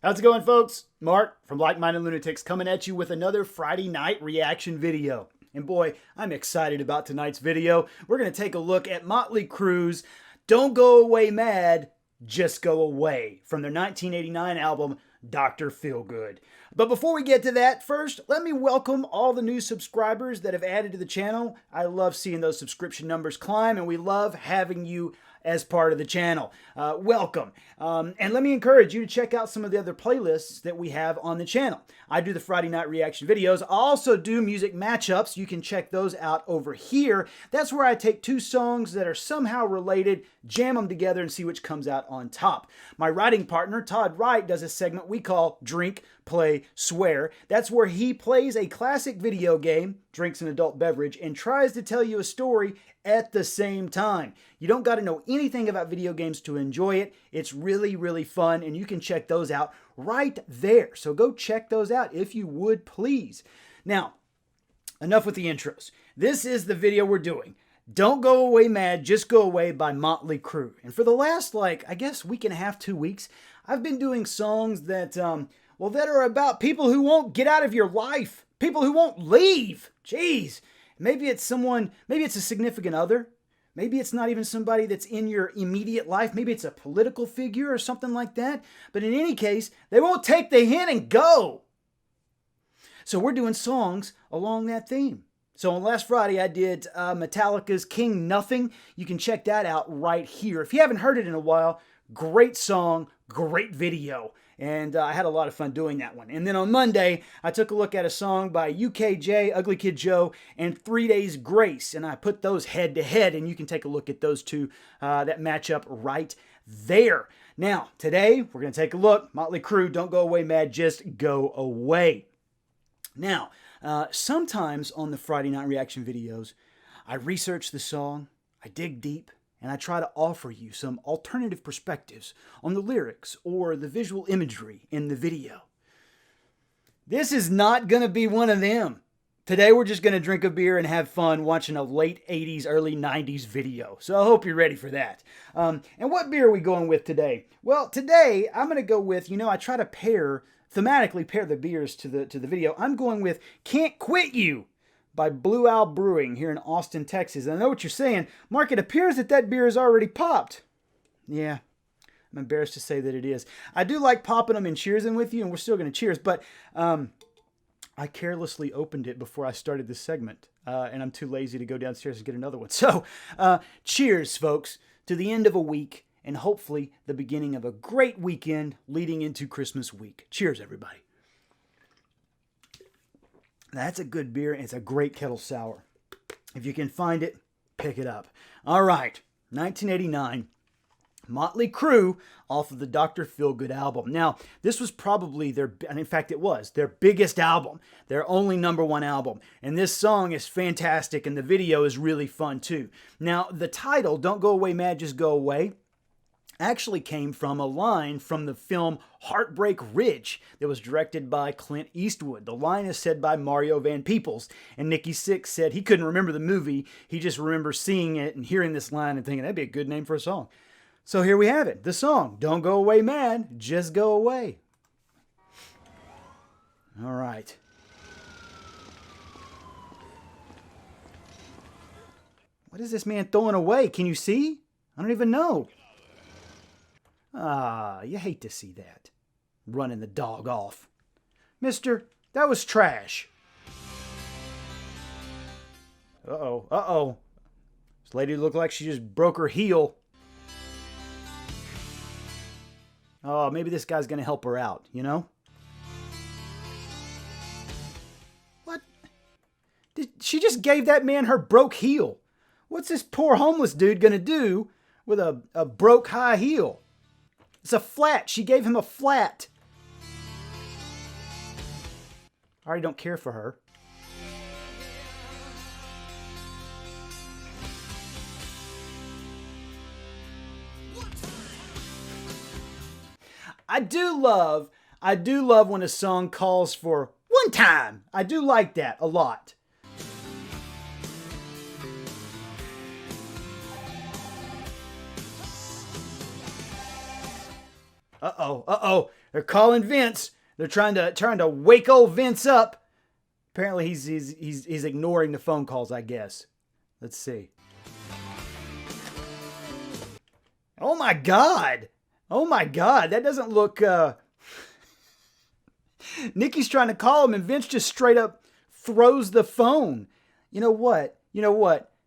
How's it going, folks? Mark from Like-Minded Lunatics coming at you with another Friday night reaction video. And boy, I'm excited about tonight's video. We're going to take a look at Motley Crue's Don't Go Away Mad, Just Go Away from their 1989 album, Dr. Feelgood. But before we get to that, first, let me welcome all the new subscribers that have added to the channel. I love seeing those subscription numbers climb, and we love having you as part of the channel. Welcome. And let me encourage you to check out some of the other playlists that we have on the channel. I do the Friday night reaction videos. I also do music matchups. You can check those out over here. That's where I take two songs that are somehow related, jam them together, and see which comes out on top. My writing partner, Todd Wright, does a segment we call Drink, Play, Swear. That's where he plays a classic video game, drinks an adult beverage, and tries to tell you a story at the same time. You don't got to know anything about video games to enjoy it. It's really, really fun, and you can check those out right there. So go check those out if you would, please. Now, enough with the intros. This is the video we're doing. Don't Go Away Mad, Just Go Away by Motley Crue. And for the last, I guess week and a half, 2 weeks, I've been doing songs that, that are about people who won't get out of your life. People who won't leave. Jeez. Maybe it's someone, maybe it's a significant other. Maybe it's not even somebody that's in your immediate life. Maybe it's a political figure or something like that. But in any case, they won't take the hint and go. So we're doing songs along that theme. So on last Friday, I did Metallica's King Nothing. You can check that out right here. If you haven't heard it in a while, great song, great video. And I had a lot of fun doing that one. And then on Monday, I took a look at a song by UKJ, Ugly Kid Joe, and 3 Days Grace. And I put those head to head, and you can take a look at those two that match up right there. Now, today, we're going to take a look. Motley Crue, Don't Go Away Mad, Just Go Away. Now, sometimes on the Friday night reaction videos, I research the song, I dig deep, and I try to offer you some alternative perspectives on the lyrics or the visual imagery in the video. This is not going to be one of them. Today we're just going to drink a beer and have fun watching a late 80s, early 90s video. So I hope you're ready for that. And what beer are we going with today? Well, today I'm going to go with, I try to thematically pair the beers to the video. I'm going with Can't Quit You by Blue Owl Brewing here in Austin, Texas. And I know what you're saying. Mark, it appears that beer is already popped. Yeah, I'm embarrassed to say that it is. I do like popping them and cheersing with you, and we're still going to cheers, but I carelessly opened it before I started this segment, and I'm too lazy to go downstairs and get another one. So, cheers, folks, to the end of a week, and hopefully the beginning of a great weekend leading into Christmas week. Cheers, everybody. That's a good beer, and it's a great kettle sour. If you can find it, pick it up. All right, 1989, Motley Crue off of the Dr. Feelgood album. Now, this was probably and in fact it was, their biggest album, their only #1 album. And this song is fantastic, and the video is really fun too. Now, the title, Don't Go Away Mad, Just Go Away, actually came from a line from the film Heartbreak Ridge that was directed by Clint Eastwood. The line is said by Mario Van Peebles, and Nikki Sixx said he couldn't remember the movie. He just remembers seeing it and hearing this line and thinking that'd be a good name for a song. So here we have it, the song, Don't Go Away Mad, Just Go Away. All right. What is this man throwing away? Can you see? I don't even know. Ah, you hate to see that. Running the dog off. Mister, that was trash. Uh-oh, uh-oh. This lady looked like she just broke her heel. Oh, maybe this guy's going to help her out, What? She just gave that man her broke heel. What's this poor homeless dude going to do with a broke high heel? It's a flat. She gave him a flat. I already don't care for her. I do love when a song calls for one time. I do like that a lot. Uh-oh. They're calling Vince. They're trying to wake old Vince up. Apparently he's ignoring the phone calls, I guess. Let's see. Oh my God. That doesn't look... Nikki's trying to call him and Vince just straight up throws the phone. You know what?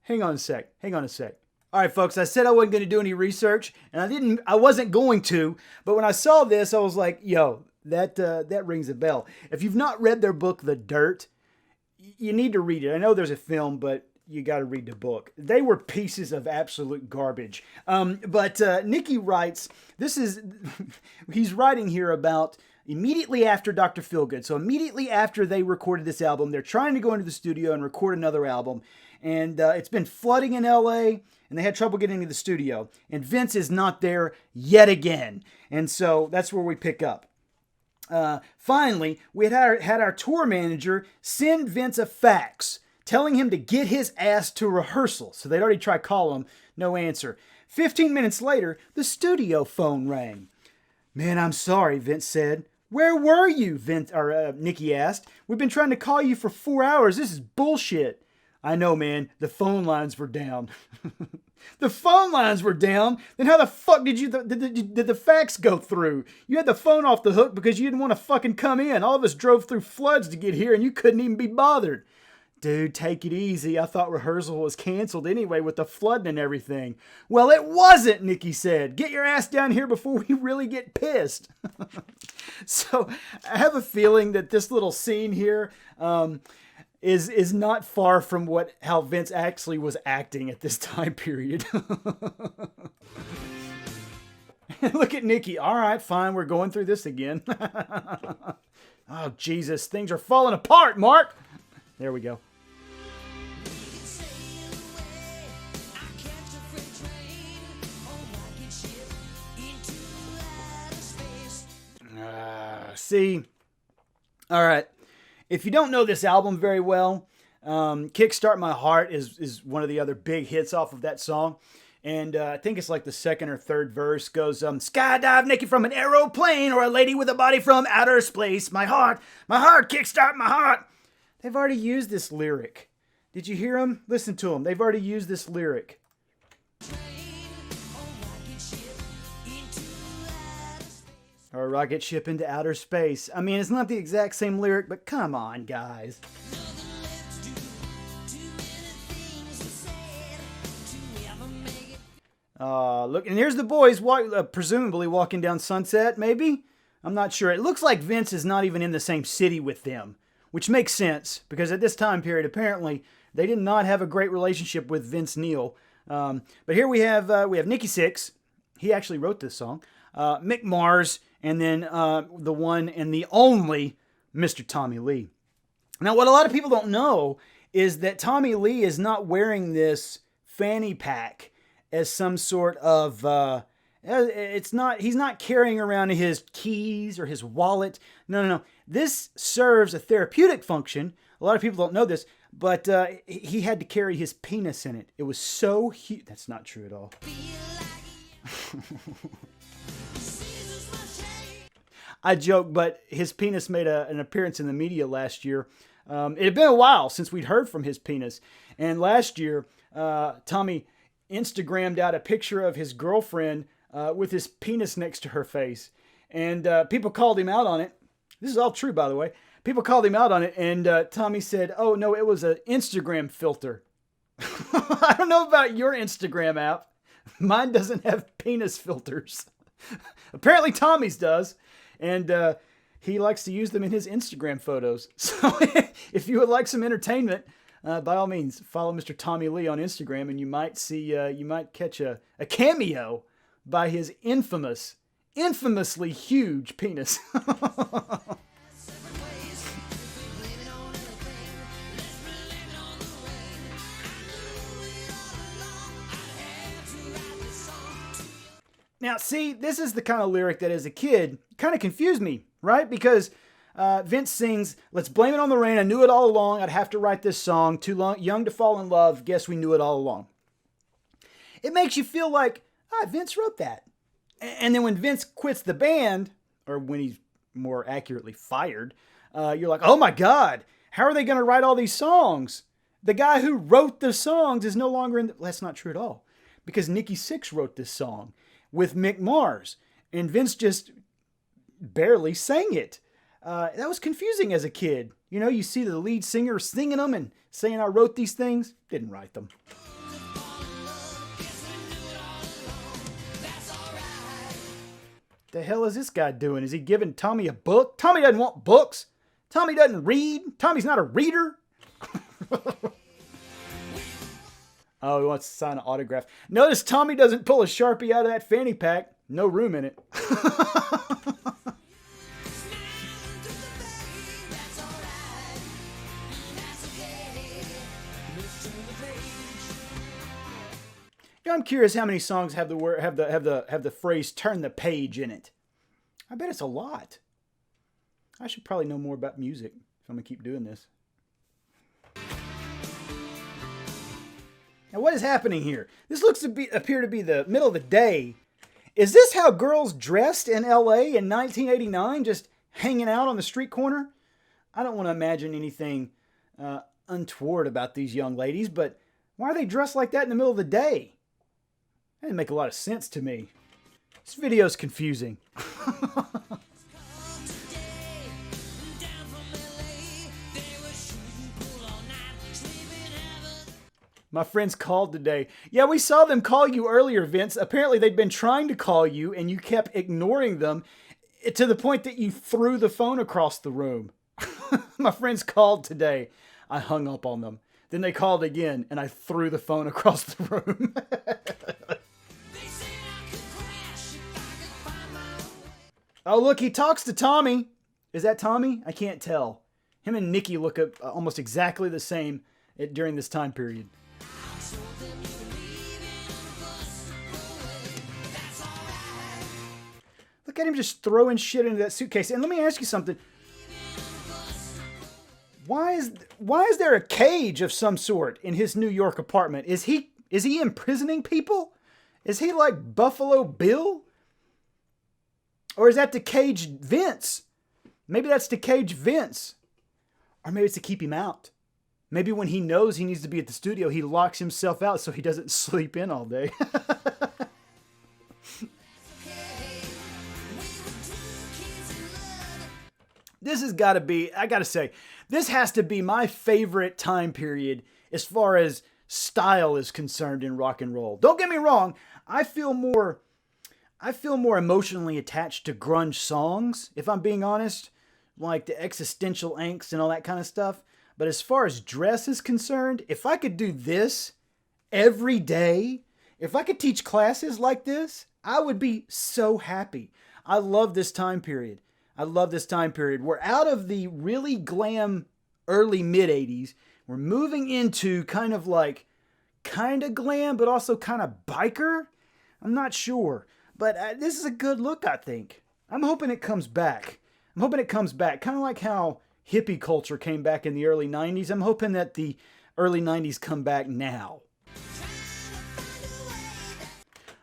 Hang on a sec. All right, folks, I said I wasn't going to do any research, and I wasn't going to, but when I saw this, I was like, yo, that rings a bell. If you've not read their book, The Dirt, you need to read it. I know there's a film, but you got to read the book. They were pieces of absolute garbage. But Nikki writes, he's writing here about immediately after Dr. Feelgood. So immediately after they recorded this album, they're trying to go into the studio and record another album. And it's been flooding in LA, and they had trouble getting into the studio. And Vince is not there yet again. And so that's where we pick up. Finally, we had our tour manager send Vince a fax telling him to get his ass to rehearsal. So they'd already tried calling him, no answer. 15 minutes later, the studio phone rang. Man, I'm sorry, Vince said. Where were you? Nikki asked. We've been trying to call you for 4 hours. This is bullshit. I know, man. The phone lines were down. The phone lines were down? Then how the fuck did the fax go through? You had the phone off the hook because you didn't want to fucking come in. All of us drove through floods to get here and you couldn't even be bothered. Dude, take it easy. I thought rehearsal was canceled anyway with the flooding and everything. Well, it wasn't, Nikki said. Get your ass down here before we really get pissed. So I have a feeling that this little scene here is not far from how Vince actually was acting at this time period. Look at Nikki. All right, fine. We're going through this again. Oh, Jesus. Things are falling apart, Mark. There we go. See. All right. If you don't know this album very well, Kickstart My Heart is one of the other big hits off of that song. And I think it's like the second or third verse goes, skydive naked from an aeroplane or a lady with a body from outer space. My heart, kickstart my heart. They've already used this lyric. Did you hear them? Listen to them. They've already used this lyric. Or a rocket ship into outer space. I mean, it's not the exact same lyric, but come on, guys. Look, and here's the boys presumably walking down Sunset, maybe? I'm not sure. It looks like Vince is not even in the same city with them, which makes sense, because at this time period, apparently, they did not have a great relationship with Vince Neil. But here we have Nikki Sixx. He actually wrote this song. Mick Mars, and then the one and the only Mr. Tommy Lee. Now, what a lot of people don't know is that Tommy Lee is not wearing this fanny pack as some sort of... he's not carrying around his keys or his wallet. No. This serves a therapeutic function. A lot of people don't know this, but he had to carry his penis in it. It was so huge. That's not true at all. I joke, but his penis made an appearance in the media last year. It had been a while since we'd heard from his penis. And last year, Tommy Instagrammed out a picture of his girlfriend with his penis next to her face. And people called him out on it. This is all true, by the way. People called him out on it, and Tommy said, oh, no, it was an Instagram filter. I don't know about your Instagram app. Mine doesn't have penis filters. Apparently Tommy's does. And he likes to use them in his Instagram photos. So if you would like some entertainment, by all means, follow Mr. Tommy Lee on Instagram, and you might catch a cameo by his infamously huge penis. Now, see, this is the kind of lyric that as a kid kind of confused me, right? Because Vince sings, let's blame it on the rain. I knew it all along. I'd have to write this song. Young to fall in love. Guess we knew it all along. It makes you feel like, Vince wrote that. And then when Vince quits the band, or when he's more accurately fired, you're like, oh my God, how are they going to write all these songs? The guy who wrote the songs is no longer in the... That's not true at all. Because Nikki Sixx wrote this song with Mick Mars. And Vince just barely sang it. That was confusing as a kid. You know, you see the lead singer singing them and saying, I wrote these things. Didn't write them. The hell is this guy doing? Is he giving Tommy a book? Tommy doesn't want books. Tommy doesn't read. Tommy's not a reader. Oh, he wants to sign an autograph. Notice Tommy doesn't pull a Sharpie out of that fanny pack. No room in it. You know, I'm curious how many songs have the word have the phrase "turn the page" in it. I bet it's a lot. I should probably know more about music if I'm gonna keep doing this. Now, what is happening here? This looks to appear to be the middle of the day. Is this how girls dressed in LA in 1989, just hanging out on the street corner? I don't want to imagine anything untoward about these young ladies, but why are they dressed like that in the middle of the day? That didn't make a lot of sense to me. This video is confusing. My friends called today. Yeah, we saw them call you earlier, Vince. Apparently they'd been trying to call you and you kept ignoring them to the point that you threw the phone across the room. My friends called today. I hung up on them. Then they called again and I threw the phone across the room. Oh, look, he talks to Tommy. Is that Tommy? I can't tell. Him and Nikki look almost exactly the same during this time period. Look at him just throwing shit into that suitcase. And let me ask you something. Why is there a cage of some sort in his New York apartment? Is he imprisoning people? Is he like Buffalo Bill? Or is that to cage Vince? Maybe that's to cage Vince. Or maybe it's to keep him out. Maybe when he knows he needs to be at the studio, he locks himself out so he doesn't sleep in all day. This has got to be, I got to say, this has to be my favorite time period as far as style is concerned in rock and roll. Don't get me wrong, I feel more emotionally attached to grunge songs, if I'm being honest, like the existential angst and all that kind of stuff. But as far as dress is concerned, if I could do this every day, if I could teach classes like this, I would be so happy. I love this time period. We're out of the really glam early mid-'80s. We're moving into kind of glam, but also kind of biker. I'm not sure. But this is a good look, I think. I'm hoping it comes back. Kind of like how hippie culture came back in the early 90s. I'm hoping that the early 90s come back now.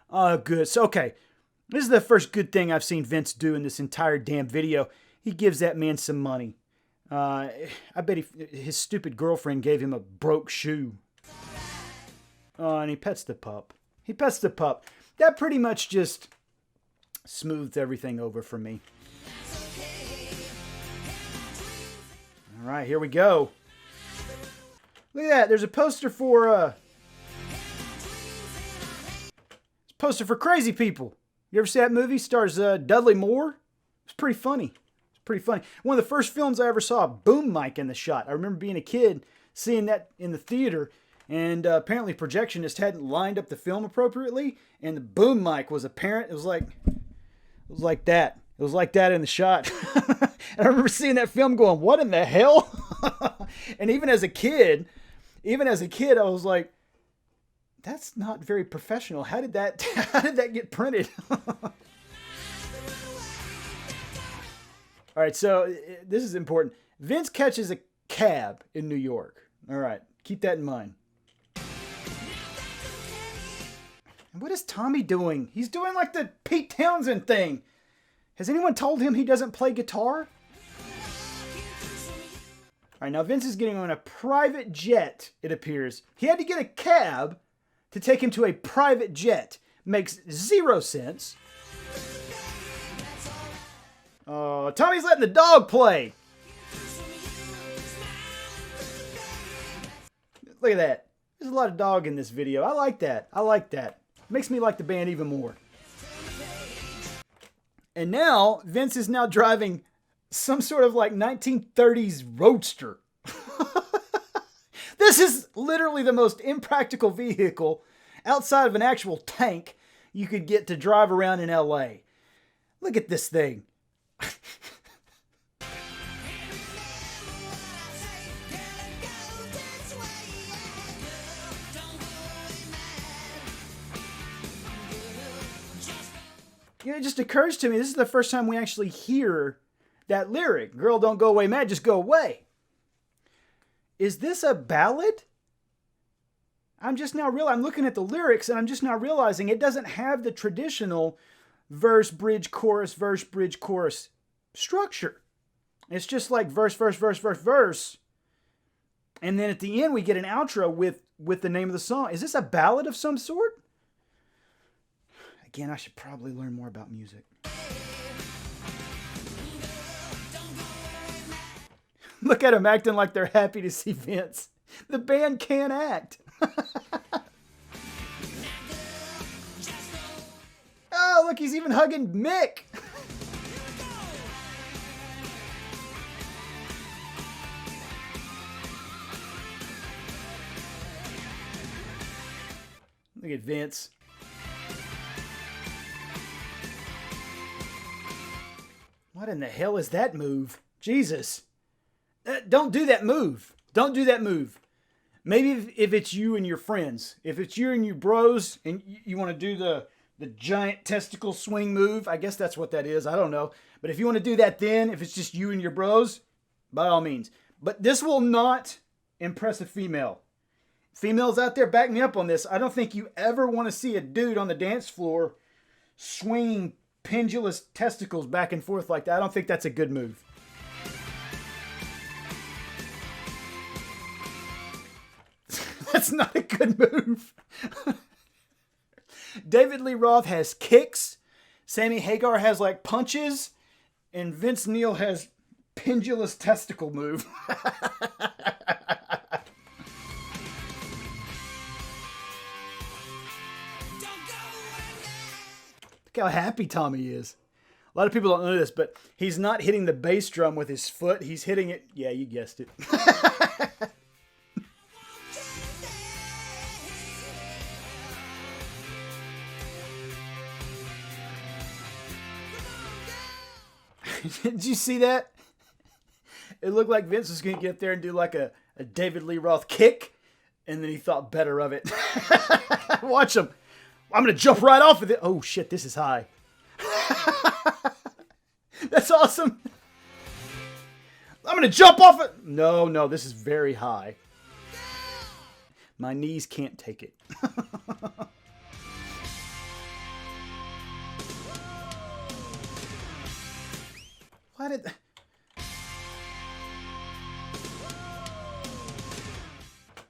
Oh, good. So, okay. This is the first good thing I've seen Vince do in this entire damn video. He gives that man some money. I bet his stupid girlfriend gave him a broke shoe. Oh, and he pets the pup. That pretty much just smoothed everything over for me. All right, here we go. Look at that. There's a poster for Crazy People. You ever see that movie? Stars Dudley Moore. It's pretty funny. One of the first films I ever saw a boom mic in the shot. I remember being a kid seeing that in the theater, and apparently projectionist hadn't lined up the film appropriately, and the boom mic was apparent. It was like that. It was like that in the shot. And I remember seeing that film going, what in the hell? And even as a kid, I was like, that's not very professional. How did that get printed? All right, so this is important. Vince catches a cab in New York. All right, keep that in mind. What is Tommy doing? He's doing like the Pete Townsend thing. Has anyone told him he doesn't play guitar? All right, now Vince is getting on a private jet, it appears. He had to get a cab to take him to a private jet. Makes 0 sense. Oh, Tommy's letting the dog play. Look at that. There's a lot of dog in this video. I like that. I like that. Makes me like the band even more. And now, Vince is now driving some sort of like 1930s roadster. This is literally the most impractical vehicle outside of an actual tank you could get to drive around in LA. Look at this thing. You know, it just occurs to me, this is the first time we actually hear that lyric. Girl, don't go away mad, just go away. Is this a ballad? I'm looking at the lyrics and I'm just now realizing it doesn't have the traditional verse, bridge, chorus structure. It's just like verse, verse, verse, verse, verse. And then at the end we get an outro with the name of the song. Is this a ballad of some sort? Again, I should probably learn more about music. Look at them acting like they're happy to see Vince. The band can't act. Oh, look, he's even hugging Mick. Look at Vince. What in the hell is that move? Jesus. Don't do that move. Don't do that move. Maybe if it's you and your friends. If it's you and your bros and you want to do the giant testicle swing move, I guess that's what that is. I don't know. But if you want to do that then, if it's just you and your bros, by all means. But this will not impress a female. Females out there, back me up on this. I don't think you ever want to see a dude on the dance floor swinging pendulous testicles back and forth like that. I don't think that's a good move. That's not a good move. David Lee Roth has kicks. Sammy Hagar has like punches. And Vince Neil has pendulous testicle move. Look how happy Tommy is. A lot of people don't know this, but he's not hitting the bass drum with his foot. He's hitting it. Yeah, you guessed it. Did you see that? It looked like Vince was going to get up there and do like a David Lee Roth kick, and then he thought better of it. Watch him. I'm going to jump right off of it. Oh, shit, this is high. That's awesome. I'm going to jump off it. No, this is very high. My knees can't take it. Why did...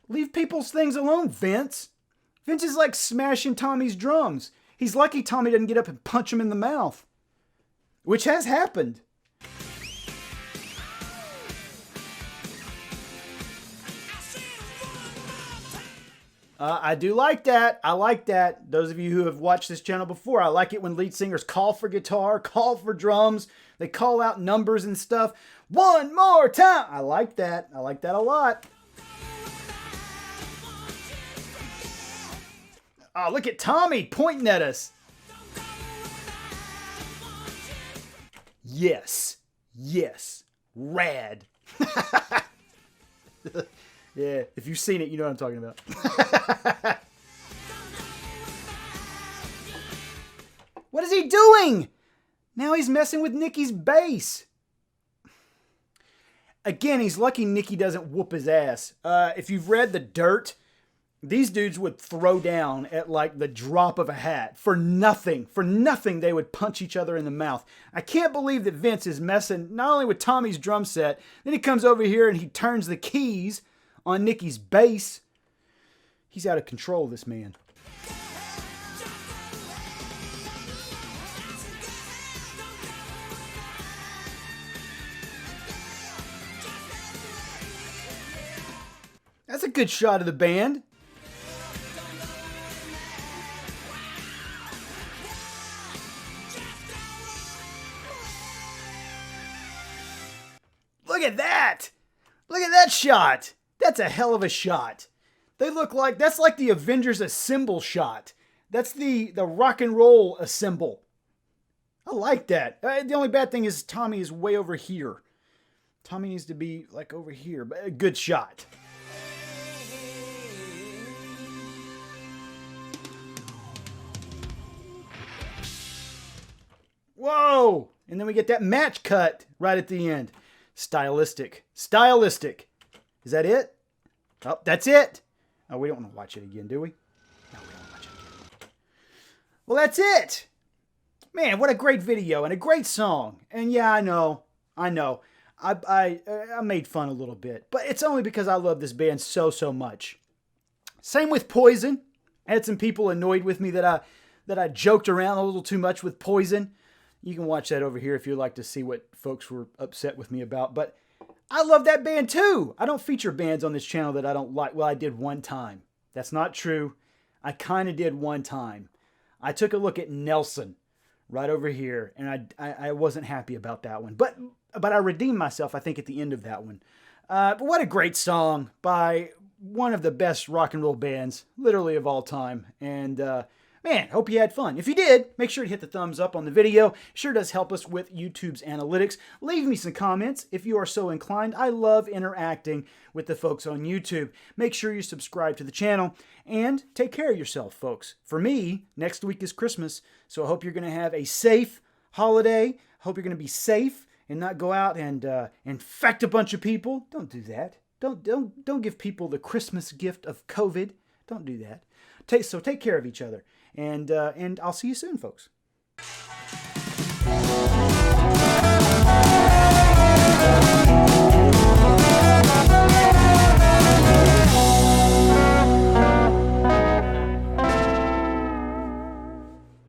Leave people's things alone, Vince. Vince is like smashing Tommy's drums. He's lucky Tommy doesn't get up and punch him in the mouth. Which has happened. I do like that. I like that. Those of you who have watched this channel before, I like it when lead singers call for guitar, call for drums. They call out numbers and stuff. One more time. I like that. I like that a lot. Oh, look at Tommy pointing at us. Yes. Yes. Rad. Yeah, if you've seen it, you know what I'm talking about. What is he doing? Now he's messing with Nikki's bass. Again, he's lucky Nikki doesn't whoop his ass. If you've read The Dirt, These dudes would throw down at like the drop of a hat for nothing. For nothing, they would punch each other in the mouth. I can't believe that Vince is messing not only with Tommy's drum set, then he comes over here and he turns the keys on Nicky's bass. He's out of control, this man. That's a good shot of the band. Look at that! Look at that shot! That's a hell of a shot. They look like, that's like the Avengers Assemble shot. That's the rock and roll assemble. I like that. The only bad thing is Tommy is way over here. Tommy needs to be like over here, but a good shot. Whoa! And then we get that match cut right at the end. Stylistic. Stylistic. Is that it? Oh, that's it. Oh, we don't want to watch it again, do we? No, we don't want to watch it again. Well, that's it. Man, what a great video and a great song. And yeah, I know. I made fun a little bit, but it's only because I love this band so much. Same with Poison. I had some people annoyed with me that I joked around a little too much with Poison. You can watch that over here if you'd like to see what folks were upset with me about. But I love that band too. I don't feature bands on this channel that I don't like. Well, I did one time. That's not true. I kind of did one time. I took a look at Nelson right over here, and I wasn't happy about that one. But I redeemed myself, I think, at the end of that one. But what a great song by one of the best rock and roll bands, literally of all time. And man, hope you had fun. If you did, make sure to hit the thumbs up on the video. It sure does help us with YouTube's analytics. Leave me some comments if you are so inclined. I love interacting with the folks on YouTube. Make sure you subscribe to the channel and take care of yourself, folks. For me, next week is Christmas, so I hope you're going to have a safe holiday. Hope you're going to be safe and not go out and infect a bunch of people. Don't do that. Don't give people the Christmas gift of COVID. Don't do that. So take care of each other. And I'll see you soon, folks.